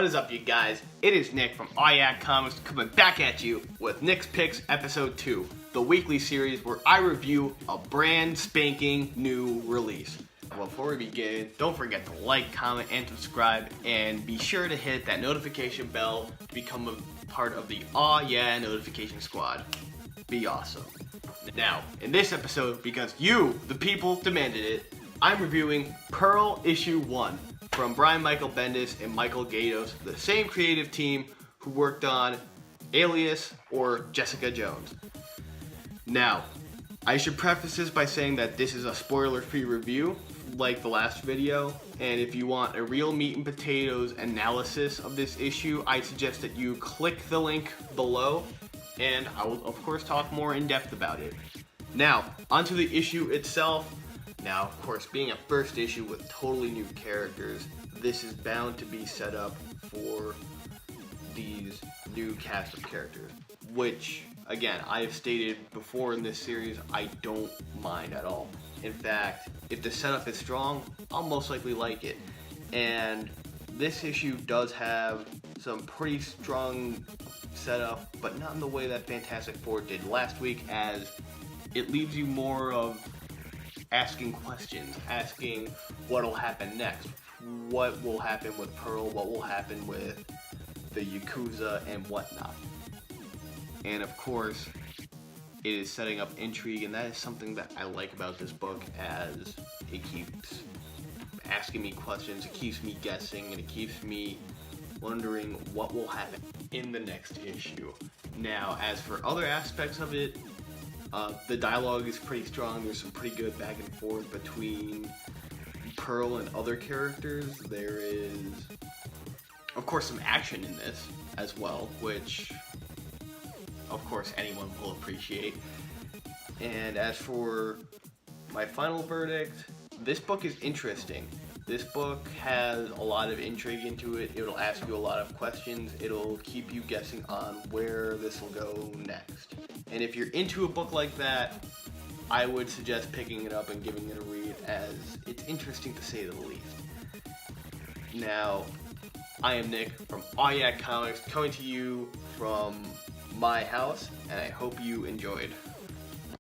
What is up, you guys? It is Nick from Ayak Comics coming back at you with Nick's Picks Episode 2, the weekly series where I review a brand spanking new release. Before we begin, don't forget to like, comment, and subscribe, and be sure to hit that notification bell to become a part of the Aw Yeah notification squad. Be awesome. Now, in this episode, because you, the people, demanded it, I'm reviewing Pearl Issue 1 from Brian Michael Bendis and Michael Gaydos, the same creative team who worked on Alias or Jessica Jones. Now, I should preface this by saying that this is a spoiler-free review, like the last video, and if you want a real meat and potatoes analysis of this issue, I suggest that you click the link below, and I will of course talk more in depth about it. Now, onto the issue itself. Now, of course, being a first issue with totally new characters, this is bound to be set up for these new cast of characters, which, again, I have stated before in this series, I don't mind at all. In fact, if the setup is strong, I'll most likely like it. And this issue does have some pretty strong setup, but not in the way that Fantastic Four did last week, as it leaves you more of asking questions, asking what'll happen next, what will happen with Pearl, what will happen with the Yakuza and whatnot. And of course, it is setting up intrigue, and that is something that I like about this book, as it keeps asking me questions, it keeps me guessing, and it keeps me wondering what will happen in the next issue. Now, as for other aspects of it, the dialogue is pretty strong. There's some pretty good back and forth between Pearl and other characters. There is, of course, some action in this as well, which, of course, anyone will appreciate. And as for my final verdict, this book is interesting. This book has a lot of intrigue into it. It'll ask you a lot of questions. It'll keep you guessing on where this will go next. And if you're into a book like that, I would suggest picking it up and giving it a read, as it's interesting to say the least. Now, I am Nick from Ayak Comics, coming to you from my house, and I hope you enjoyed.